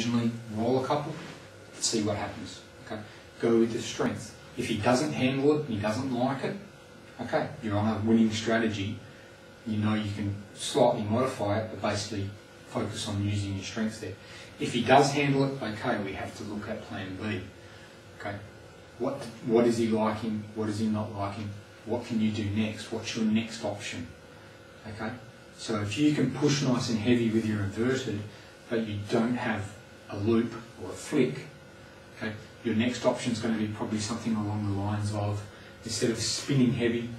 occasionally roll a couple, see what happens. Okay, go with the strength. If he doesn't handle it and he doesn't like it, okay, you're on a winning strategy. You know you can slightly modify it, but basically focus on using your strength there. If he does handle it, okay, we have to look at plan B. Okay, what is he liking? What is he not liking? What can you do next? What's your next option? Okay, so if you can push nice and heavy with your inverted, but you don't have a loop or a flick, okay, your next option is going to be probably something along the lines of, instead of spinning heavy,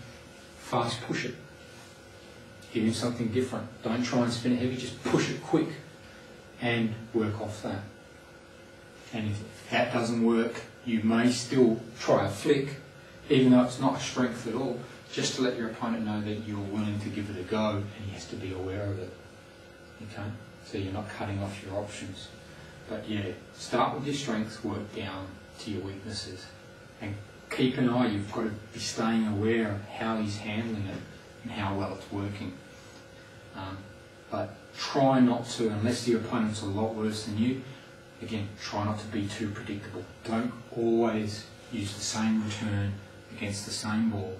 fast push it. Give him something different. Don't try and spin it heavy, just push it quick and work off that. And if that doesn't work, you may still try a flick, even though it's not a strength at all, just to let your opponent know that you're willing to give it a go and he has to be aware of it. Okay? So you're not cutting off your options. But yeah, start with your strengths, work down to your weaknesses. And keep an eye, you've got to be staying aware of how he's handling it and how well it's working. But try not to, unless your opponent's a lot worse than you, again, try not to be too predictable. Don't always use the same return against the same ball,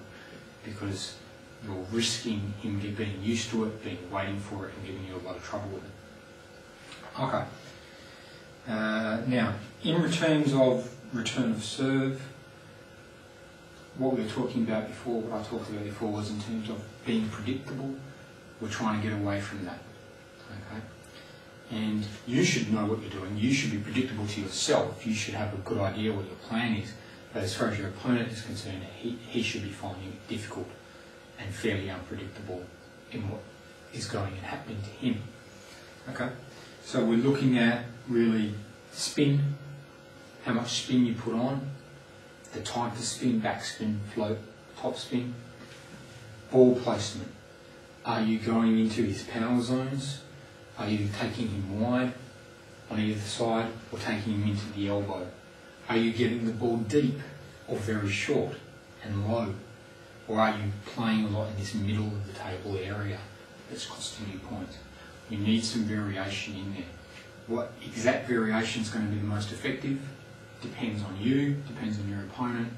because you're risking him being used to it, waiting for it, and giving you a lot of trouble with it. Okay. Now, in terms of return of serve, what we were talking about before, what I talked about before, was in terms of being predictable. We're trying to get away from that. Okay? And you should know what you're doing. You should be predictable to yourself. You should have a good idea what your plan is. But as far as your opponent is concerned, he should be finding it difficult and fairly unpredictable in what is going and happening to him. Okay? So we're looking at really spin, how much spin you put on, the time to spin, backspin, float, top spin, ball placement. Are you going into his power zones? Are you taking him wide on either side or taking him into the elbow? Are you getting the ball deep or very short and low? Or are you playing a lot in this middle of the table area that's costing you points? You need some variation in there. What exact variation is going to be the most effective depends on you, depends on your opponent,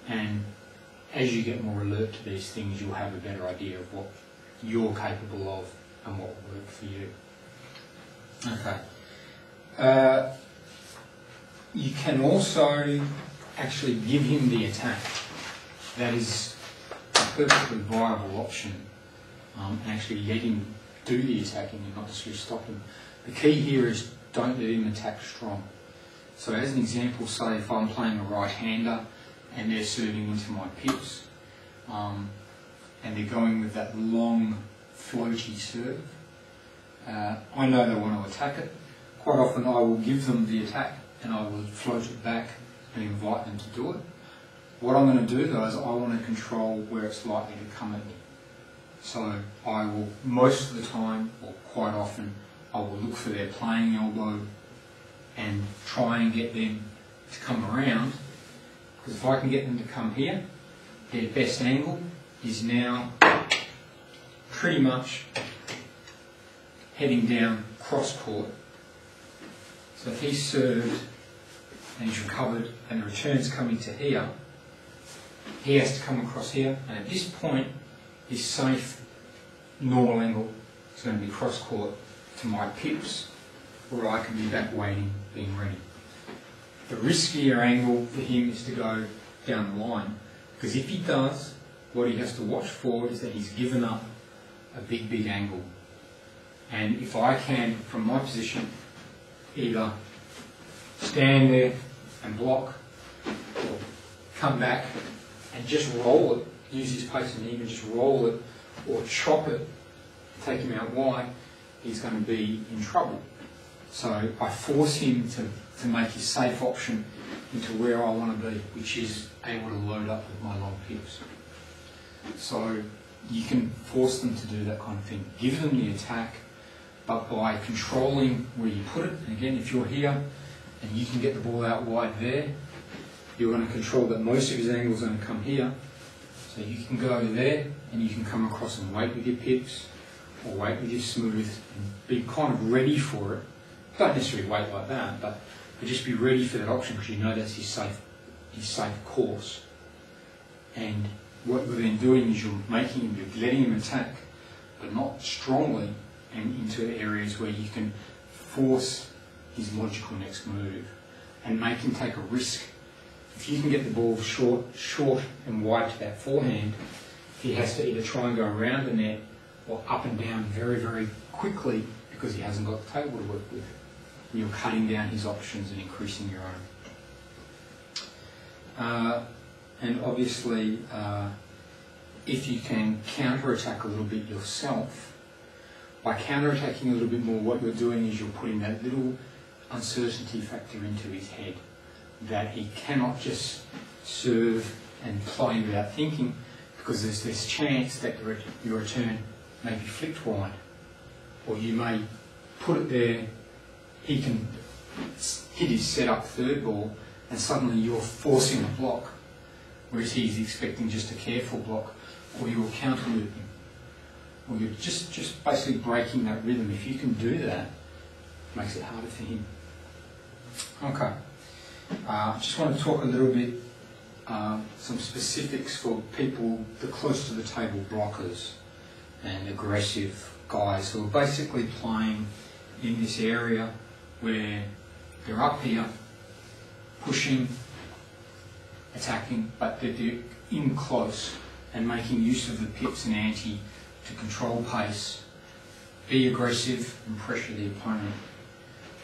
and as you get more alert to these things, you'll have a better idea of what you're capable of and what will work for you. Okay. You can also actually give him the attack. That is a perfectly viable option, and actually let him do the attacking and not necessarily stop him. The key here is don't let him attack strong. So as an example, say if I'm playing a right-hander and they're serving into my pips, and they're going with that long floaty serve, I know they want to attack it. Quite often I will give them the attack and I will float it back and invite them to do it. What I'm going to do though is I want to control where it's likely to come at me. So I will, most of the time, or quite often, I will look for their playing elbow and try and get them to come around, because if I can get them to come here, their best angle is now pretty much heading down cross court. So if he's served and he's recovered and the return's coming to here, he has to come across here, and at this point his safe normal angle is going to be cross court to my pips, where I can be back waiting, being ready. The riskier angle for him is to go down the line, because if he does, what he has to watch for is that he's given up a big angle. And if I can, from my position, either stand there and block, or come back and just roll it, use his pace and even just roll it, or chop it, take him out wide, he's going to be in trouble. So I force him to make his safe option into where I want to be, which is able to load up with my long pips. So you can force them to do that kind of thing. Give them the attack, but by controlling where you put it, and again, if you're here and you can get the ball out wide there, you're going to control that most of his angles are going to come here. So you can go there and you can come across and wait with your pips, or wait with your smooth, and be kind of ready for it Don't necessarily wait like that, but just be ready for that option because you know that's his safe course. And what we're then doing is you're letting him attack, but not strongly, and into areas where you can force his logical next move and make him take a risk. If you can get the ball short and wide to that forehand, he has to either try and go around the net or up and down very, very quickly because he hasn't got the table to work with. And you're cutting down his options and increasing your own. And obviously, if you can counter-attack a little bit yourself, by counter-attacking a little bit more, what you're doing is you're putting that little uncertainty factor into his head, that he cannot just serve and play without thinking, because there's this chance that your return may be flicked wide, or you may put it there, he can hit his set-up third ball, and suddenly you're forcing a block, whereas he's expecting just a careful block, or you're counter-looping, or you're just basically breaking that rhythm. If you can do that, it makes it harder for him. Okay. I just want to talk a little bit, some specifics for people, the close to the table blockers and aggressive guys who are basically playing in this area where they're up here, pushing, attacking, but they're in close and making use of the pips and ante to control pace, be aggressive and pressure the opponent.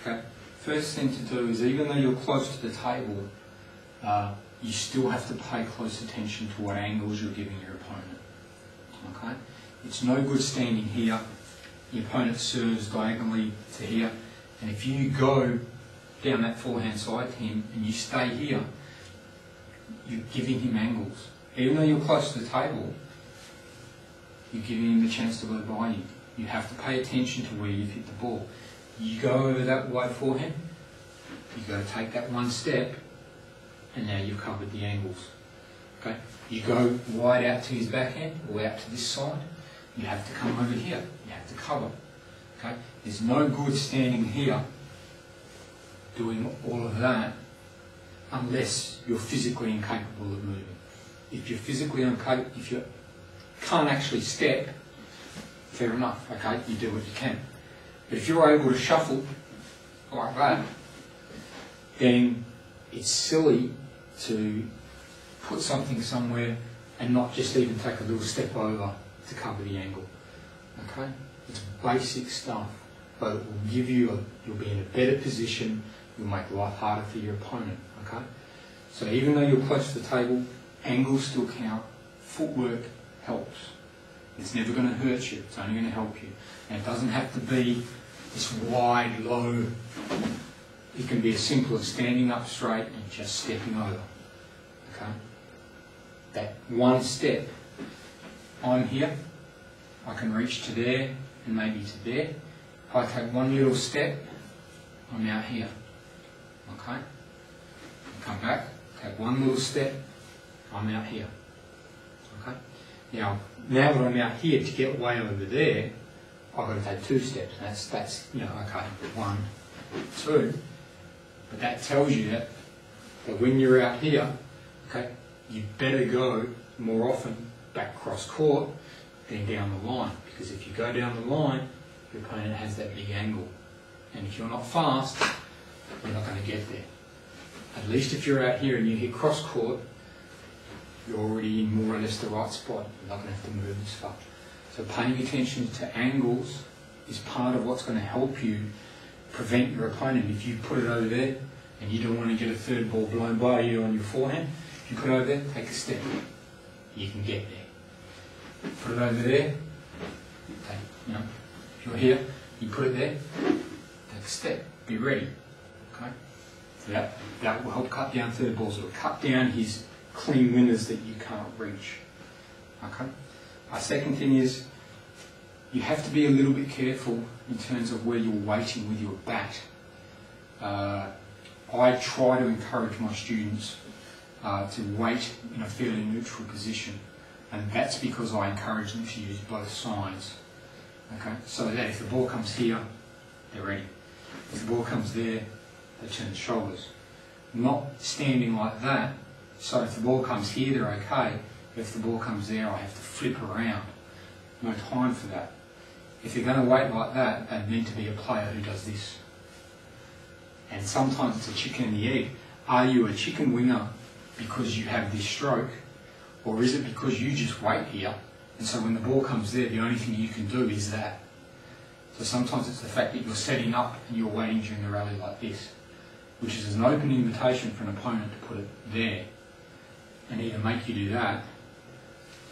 Okay. First thing to do is, even though you're close to the table, you still have to pay close attention to what angles you're giving your opponent. Okay? It's no good standing here, the opponent serves diagonally to here, and if you go down that forehand side to him and you stay here, you're giving him angles. Even though you're close to the table, you're giving him the chance to go by you. You have to pay attention to where you've hit the ball. You go over that wide forehand, you've got to take that one step, and now you've covered the angles. Okay? You go wide out to his backhand, or out to this side, you have to come over here, you have to cover. Okay? There's no good standing here doing all of that unless you're physically incapable of moving. If you're physically incapable, if you can't actually step, fair enough, okay, you do what you can. But if you're able to shuffle like that, then it's silly to put something somewhere and not just even take a little step over to cover the angle. Okay? It's basic stuff, but it will give you you'll be in a better position, you'll make life harder for your opponent. Okay? So even though you're close to the table, angles still count, footwork helps. It's never going to hurt you, it's only going to help you. And it doesn't have to be this wide, low. It can be as simple as standing up straight and just stepping over. Okay? That one step, I'm here, I can reach to there and maybe to there. If I take one little step, I'm out here. Okay? I come back, take one little step, I'm out here. Okay? Now that I'm out here, to get way over there, I've got to take two steps. That's you know, okay, 1, 2. But that tells you that when you're out here, okay, you better go more often back cross court than down the line. Because if you go down the line, your opponent has that big angle. And if you're not fast, you're not going to get there. At least if you're out here and you hit cross court, you're already in more or less the right spot. You're not going to have to move as far. So paying attention to angles is part of what's going to help you prevent your opponent. If you put it over there and you don't want to get a third ball blown by you on your forehand, if you put it over there, take a step. You can get there. Put it over there. Okay, you know, if you're here, you put it there, take a step. Be ready. Okay? So that will help cut down third balls. It will cut down his clean winners that you can't reach. Okay? Our second thing is, you have to be a little bit careful in terms of where you're weighting with your bat. I try to encourage my students to weight in a fairly neutral position, and that's because I encourage them to use both sides. Okay, so that if the ball comes here, they're ready. If the ball comes there, they turn shoulders. Not standing like that, so if the ball comes here, they're okay. If the ball comes there, I have to flip around. No time for that. If you're going to wait like that, they need to be a player who does this. And sometimes it's a chicken and the egg. Are you a chicken winger because you have this stroke, or is it because you just wait here, and so when the ball comes there, the only thing you can do is that? So sometimes it's the fact that you're setting up and you're waiting during the rally like this, which is an open invitation for an opponent to put it there, and either make you do that,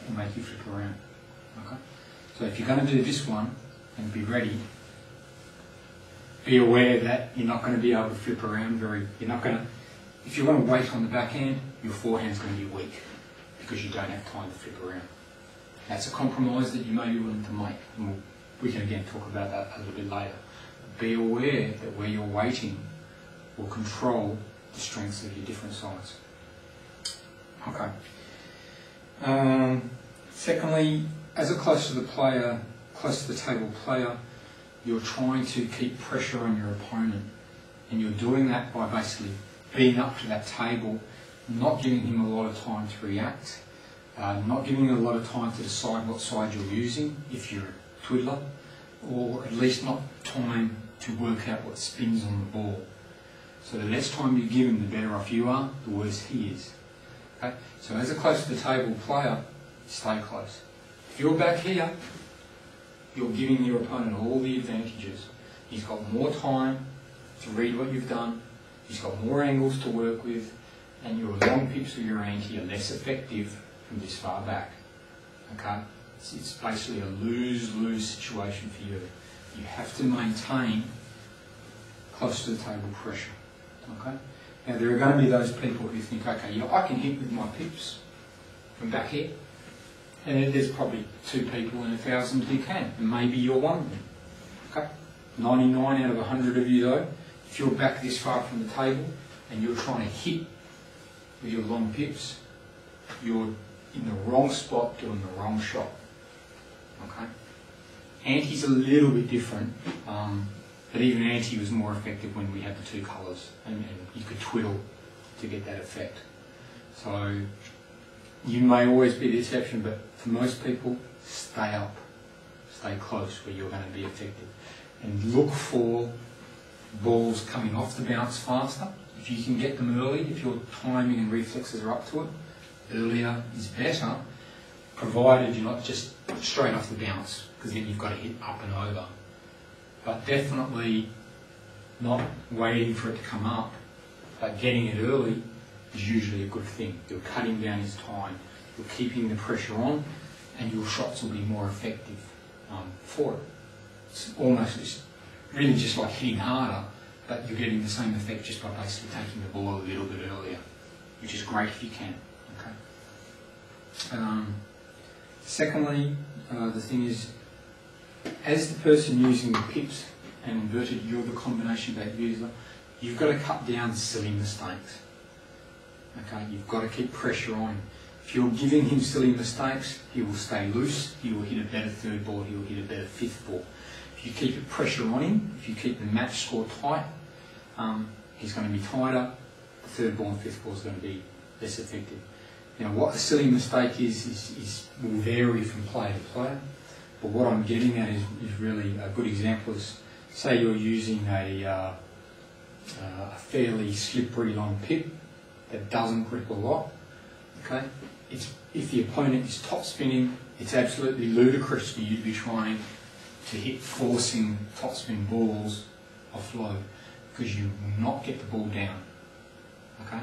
or make you flip around. Okay? So if you're going to do this one, and be ready, be aware that you're not going to be able to flip around if you want to wait on the backhand, your forehand's going to be weak because you don't have time to flip around. That's a compromise that you may be willing to make, and we can again talk about that a little bit later. But be aware that where you're waiting will control the strengths of your different sides. Okay. Secondly, as a close to the table player, you're trying to keep pressure on your opponent, and you're doing that by basically being up to that table, not giving him a lot of time to react, not giving him a lot of time to decide what side you're using if you're a twiddler, or at least not time to work out what spins on the ball. So the less time you give him, the better off you are, the worse he is. Okay? So as a close to the table player, stay close. If you're back here, you're giving your opponent all the advantages. He's got more time to read what you've done, he's got more angles to work with, and your long pips or your ante are less effective from this far back. Okay? It's basically a lose-lose situation for you. You have to maintain close to the table pressure. Okay? Now there are going to be those people who think, okay, you know, I can hit with my pips from back here, and there's probably 2 people in 1,000 who can, and maybe you're one of them. Okay? 99 out of 100 of you though, if you're back this far from the table and you're trying to hit with your long pips, you're in the wrong spot doing the wrong shot. Okay? Ante's a little bit different, but even ante was more effective when we had the 2 colours, and you could twiddle to get that effect. So you may always be the exception, but for most people, stay up, stay close where you're going to be effective, and look for balls coming off the bounce faster. If you can get them early, if your timing and reflexes are up to it, earlier is better, provided you're not just straight off the bounce, because then you've got to hit up and over. But definitely not waiting for it to come up, but getting it early is usually a good thing. You're cutting down his time, you're keeping the pressure on, and your shots will be more effective for it. It's almost really just like hitting harder, but you're getting the same effect just by basically taking the ball a little bit earlier, which is great if you can. Okay. Secondly, the thing is, as the person using the pips and inverted, you're the combination back user, you've got to cut down silly mistakes. Okay, you've got to keep pressure on him. If you're giving him silly mistakes, he will stay loose, he will hit a better 3rd ball, he will hit a better 5th ball. If you keep the pressure on him, if you keep the match score tight, he's going to be tighter, the 3rd ball and 5th ball is going to be less effective. Now what a silly mistake is will vary from player to player, but what I'm getting at is really a good example is, say you're using a fairly slippery long pip that doesn't grip a lot. Okay, if the opponent is top spinning, it's absolutely ludicrous for you to be trying to hit forcing topspin balls offload, because you will not get the ball down. Okay?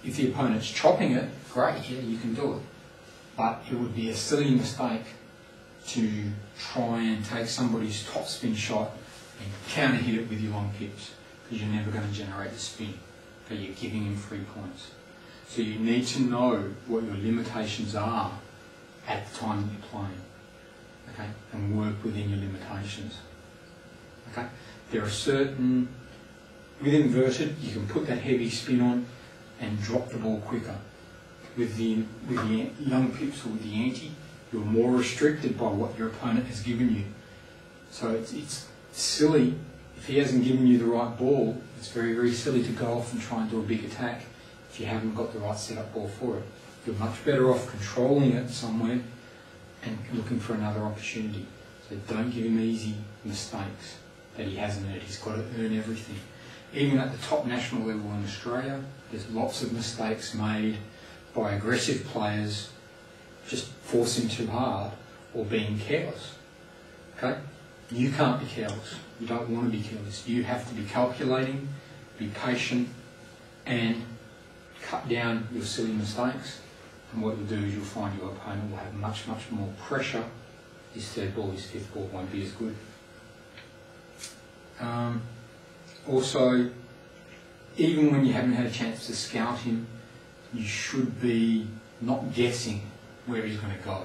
If the opponent's chopping it, great, yeah, you can do it. But it would be a silly mistake to try and take somebody's topspin shot and counter hit it with your long pips, because you're never going to generate the spin, but you're giving him 3 points. So you need to know what your limitations are at the time that you're playing. Okay, and work within your limitations. Okay, there are certain, with inverted, you can put that heavy spin on and drop the ball quicker. With the young pips or with the ante, you're more restricted by what your opponent has given you. So it's silly if he hasn't given you the right ball, it's very, very silly to go off and try and do a big attack if you haven't got the right setup ball for it. You're much better off controlling it somewhere and looking for another opportunity. So don't give him easy mistakes that he hasn't earned. He's got to earn everything. Even at the top national level in Australia, there's lots of mistakes made by aggressive players just forcing too hard or being careless. Okay? You can't be careless. You don't want to be careless. You have to be calculating, be patient, and cut down your silly mistakes. And what you'll do is you'll find your opponent will have much, much more pressure. His third ball, his fifth ball won't be as good. Also, even when you haven't had a chance to scout him, you should be not guessing where he's going to go.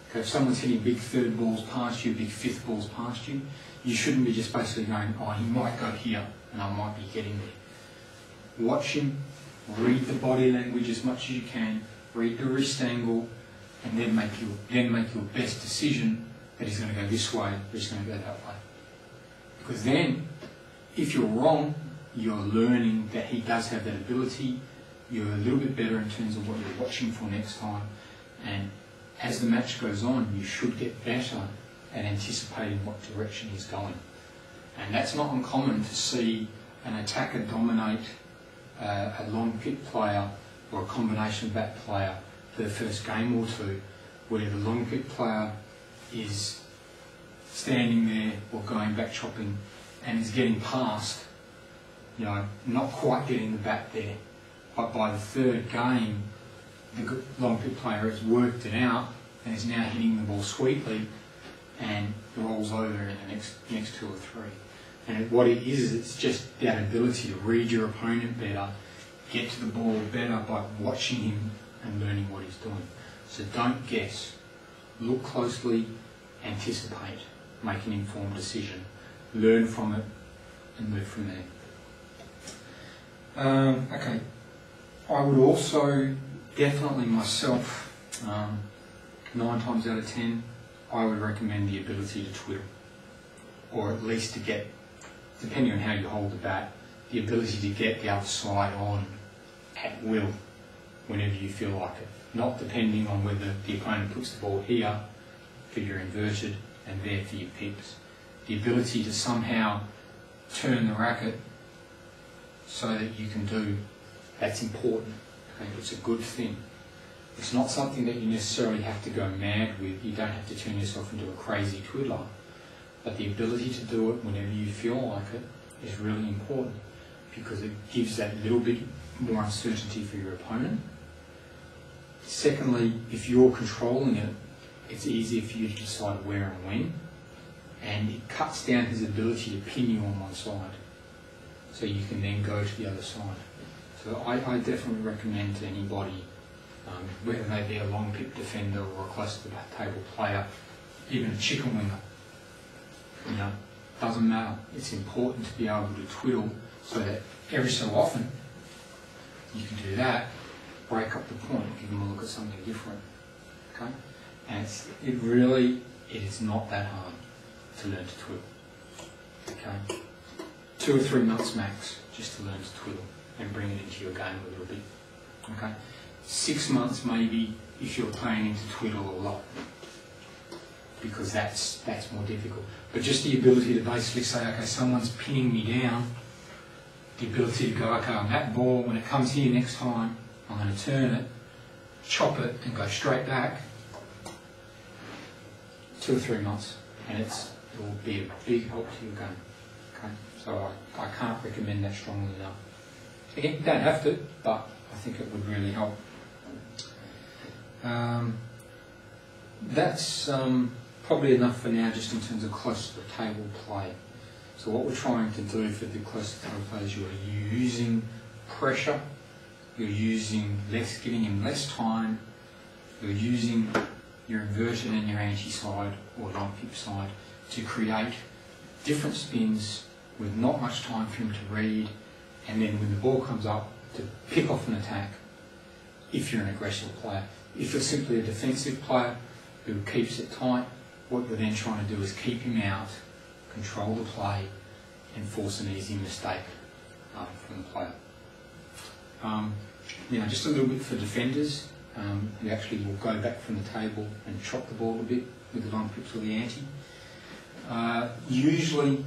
Okay, if someone's hitting big third balls past you, big fifth balls past you, you shouldn't be just basically going, oh, he might go here and I might be getting there. Watch him, read the body language as much as you can, read the wrist angle, and then make your best decision that he's going to go this way or he's going to go that way. Because then, if you're wrong, you're learning that he does have that ability. You're a little bit better in terms of what you're watching for next time. And as the match goes on, you should get better at anticipating what direction he's going. And that's not uncommon to see an attacker dominate a long pit player or a combination bat player for the first game or two, where the long pit player is standing there or going back chopping and is getting past, you know, not quite getting the bat there. But by the third game, the long pit player has worked it out and is now hitting the ball sweetly and rolls over in the next two or three. And what it is, it's just that ability to read your opponent better, get to the ball better by watching him and learning what he's doing. So don't guess. Look closely, anticipate, make an informed decision, learn from it and move from there. Okay. I would also definitely myself, 9 times out of 10, I would recommend the ability to twiddle, or at least to get, depending on how you hold the bat, the ability to get the other side on at will whenever you feel like it. Not depending on whether the opponent puts the ball here for your inverted and there for your pips. The ability to somehow turn the racket so that you can do, that's important. Okay? It's a good thing. It's not something that you necessarily have to go mad with. You don't have to turn yourself into a crazy twiddler. But the ability to do it whenever you feel like it is really important, because it gives that little bit more uncertainty for your opponent. Secondly, if you're controlling it, it's easier for you to decide where and when, and it cuts down his ability to pin you on one side, so you can then go to the other side. So I definitely recommend to anybody, whether they be a long pip defender or a close to the table player, even a chicken winger, you know, doesn't matter. It's important to be able to twiddle so that every so often you can do that, break up the point, give them a look at something different. Okay? And it is not that hard to learn to twiddle. Okay? 2 or 3 months max just to learn to twiddle and bring it into your game a little bit. Okay? 6 months maybe if you're planning to twiddle a lot, because that's more difficult. But just the ability to basically say, okay, someone's pinning me down, the ability to go, okay, on that ball, when it comes here next time, I'm going to turn it, chop it, and go straight back. 2 or 3 months, and it will be a big help to your game. Okay? So I can't recommend that strongly enough. Again, you don't have to, but I think it would really help. That's probably enough for now, just in terms of close to the table play. So what we're trying to do for the close to the table play is you're using pressure, you're giving him less time, you're using your inverted and your anti-side or non-pip side to create different spins with not much time for him to read, and then when the ball comes up, to pick off an attack if you're an aggressive player. If you're simply a defensive player who keeps it tight, what you're then trying to do is keep him out, control the play, and force an easy mistake from the player. Now, just a little bit for defenders, who actually will go back from the table and chop the ball a bit with the long pips or the ante. Usually,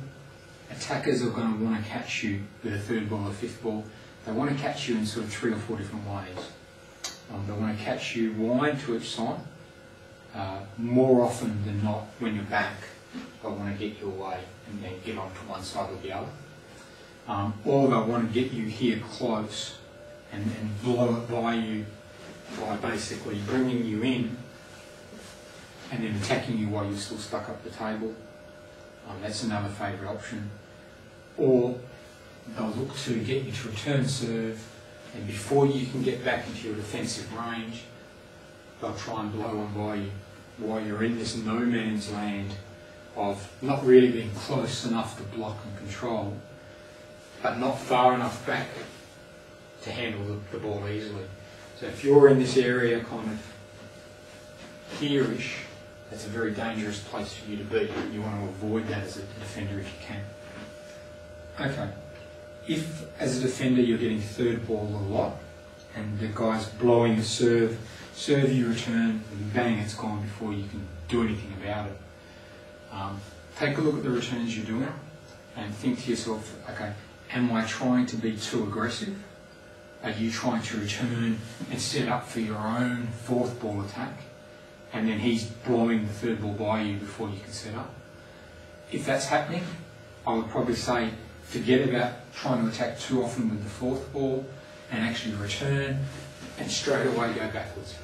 attackers are going to want to catch you with a third ball or fifth ball. They want to catch you in sort of 3 or 4 different ways. They want to catch you wide to each side. More often than not, when you're back, they want to get you away and then get onto one side or the other. Or they want to get you here close and blow it by you by basically bringing you in and then attacking you while you're still stuck up the table. That's another favourite option. Or they'll look to get you to return serve, and before you can get back into your defensive range, they'll try and blow on by you while you're in this no man's land of not really being close enough to block and control, but not far enough back to handle the ball easily. So if you're in this area kind of here-ish, that's a very dangerous place for you to be. You want to avoid that as a defender if you can. Okay. If, as a defender, you're getting third ball a lot, and the guy's blowing a serve you return, and bang, it's gone before you can do anything about it. Take a look at the returns you're doing, and think to yourself, okay, am I trying to be too aggressive? Are you trying to return and set up for your own fourth ball attack, and then he's blowing the third ball by you before you can set up? If that's happening, I would probably say forget about trying to attack too often with the fourth ball and actually return and straight away go backwards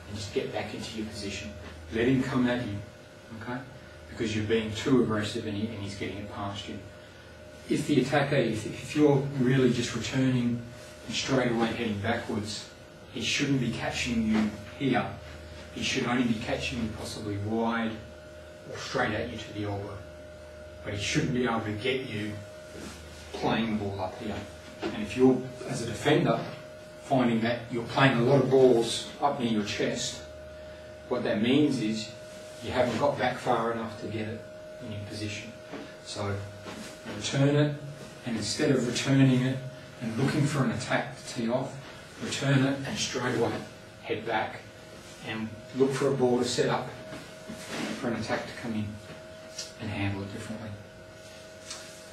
and just get back into your position. Let him come at you, okay? Because you're being too aggressive and he's getting it past you. If the attacker, if you're really just returning and straight away heading backwards, he shouldn't be catching you here. He should only be catching you possibly wide or straight at you to the elbow. But he shouldn't be able to get you playing the ball up here. And if you're, as a defender, finding that you're playing a lot of balls up near your chest, what that means is you haven't got back far enough to get it in your position. So return it, and instead of returning it and looking for an attack to tee off, return it and straight away head back and look for a ball to set up for an attack to come in and handle it differently.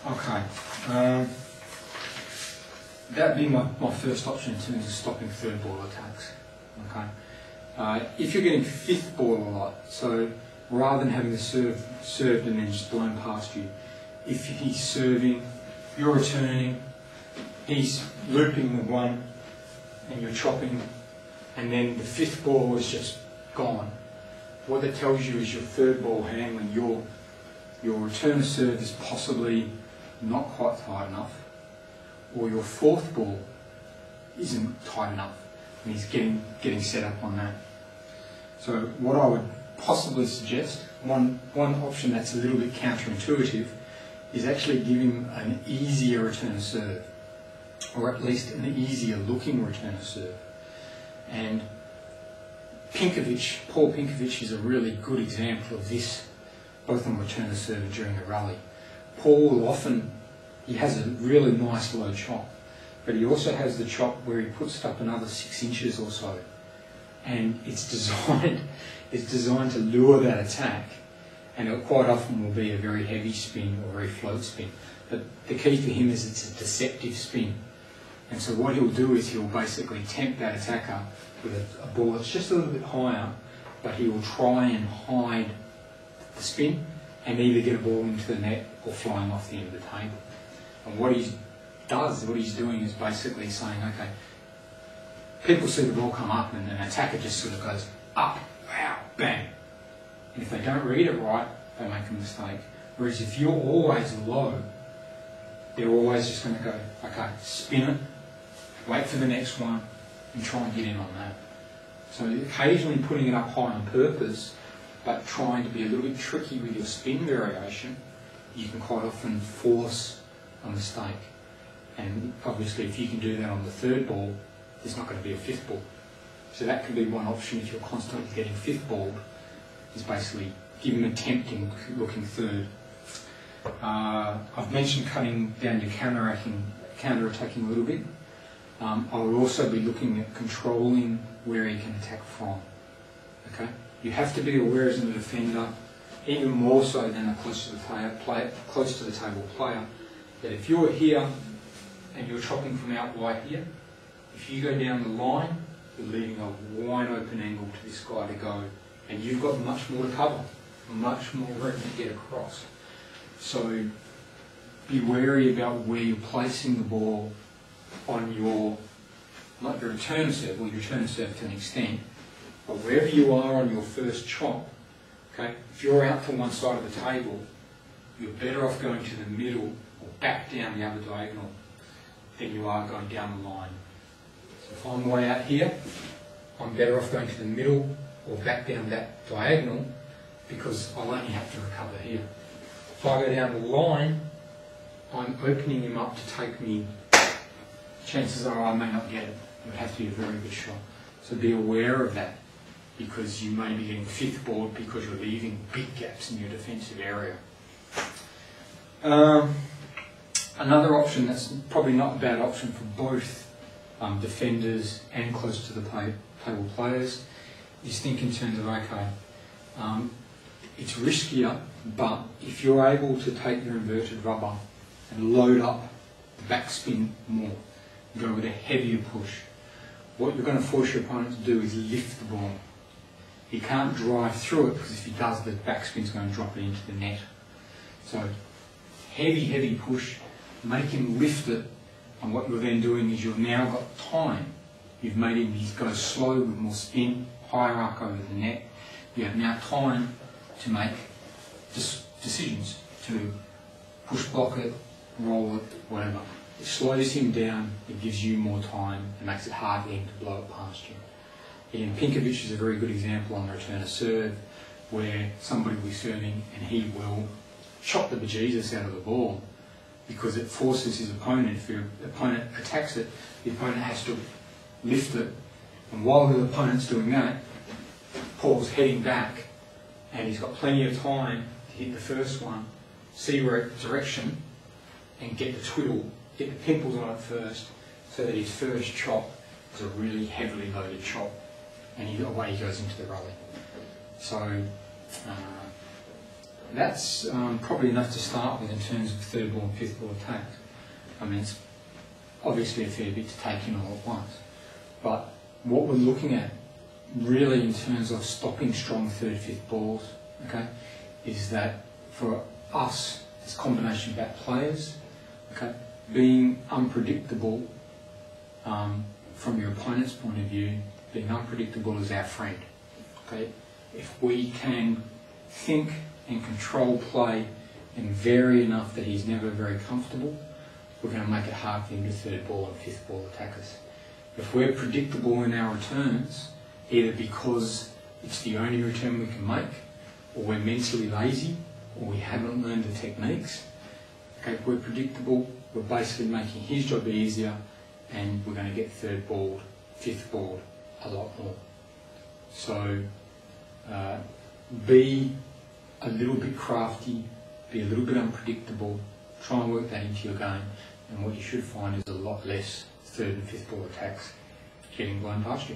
Okay, that'd be my first option in terms of stopping third ball attacks. Okay, if you're getting fifth ball a lot, so rather than having the served and then just blown past you, if he's serving, you're returning, he's looping the one, and you're chopping, and then the fifth ball is just gone. What that tells you is your third ball handling, your return of serve is possibly not quite tight enough, or your fourth ball isn't tight enough, and he's getting set up on that. So what I would possibly suggest, one option that's a little bit counterintuitive, is actually give him an easier return of serve, or at least an easier looking return of serve. And Paul Pinkovich is a really good example of this, both on return of serve and during a rally. Paul will often, he has a really nice low chop, but he also has the chop where he puts it up another 6 inches or so. And it's designed to lure that attack, and it quite often will be a very heavy spin or very float spin. But the key for him is it's a deceptive spin. And so what he'll do is he'll basically tempt that attacker with a ball that's just a little bit higher, but he will try and hide the spin and either get a ball into the net or flying off the end of the table. And what he's doing is basically saying, okay, people see the ball come up and an attacker just sort of goes up, wow, bang. And if they don't read it right, they make a mistake. Whereas if you're always low, they're always just going to go, okay, spin it, wait for the next one, and try and get in on that. So occasionally putting it up high on purpose, but trying to be a little bit tricky with your spin variation, you can quite often force a mistake. And obviously if you can do that on the third ball, there's not going to be a fifth ball. So that can be one option if you're constantly getting fifth ball, is basically give him a tempting looking third. I've mentioned cutting down your counter-attacking a little bit. I will also be looking at controlling where he can attack from. Okay, you have to be aware as a defender, even more so than a close to the table player, that if you're here and you're chopping from out wide here, if you go down the line, you're leaving a wide open angle to this guy to go, and you've got much more to cover, much more room to get across. So be wary about where you're placing the ball on your, not your return serve, well, your return serve to an extent, but wherever you are on your first chop, okay, if you're out to one side of the table, you're better off going to the middle or back down the other diagonal than you are going down the line. So if I'm way out here, I'm better off going to the middle or back down that diagonal because I'll only have to recover here. If I go down the line, I'm opening him up to take me, chances are I may not get it. It would have to be a very good shot. So be aware of that, because you may be getting fifth ball because you're leaving big gaps in your defensive area. Another option that's probably not a bad option for both defenders and close to the table players is think in terms of, okay, it's riskier, but if you're able to take your inverted rubber and load up the backspin more, go with a heavier push, what you're going to force your opponent to do is lift the ball. He can't drive through it because if he does, the backspin's going to drop it into the net. So heavy push, make him lift it, and what you're then doing is you've now got time. You've made him go slow with more spin, higher arc over the net. You have now time to make decisions, to push block it, roll it, whatever. It slows him down, it gives you more time, it makes it hard for him to blow it past you. Ian Pinkovich is a very good example on the return of serve, where somebody will be serving and he will chop the bejesus out of the ball because it forces his opponent, if your opponent attacks it, the opponent has to lift it, and while the opponent's doing that, Paul's heading back and he's got plenty of time to hit the first one, see where its direction, and get the twiddle, get the pimples on it first, so that his first chop is a really heavily loaded chop, and away he goes into the rally. So that's probably enough to start with in terms of third ball and fifth ball attacks. I mean, it's obviously a fair bit to take in all at once, but what we're looking at really in terms of stopping strong third, fifth balls, okay, is that for us, this combination of back players, okay, being unpredictable from your opponent's point of view, being unpredictable is our friend. Okay, if we can think and control play and vary enough that he's never very comfortable, we're going to make it hard for him to third ball and fifth ball attack us. If we're predictable in our returns, either because it's the only return we can make, or we're mentally lazy, or we haven't learned the techniques, okay, if we're predictable, we're basically making his job easier, and we're going to get third balled, fifth balled a lot more. So be a little bit crafty, be a little bit unpredictable, try and work that into your game, and what you should find is a lot less third and fifth ball attacks getting blown past you.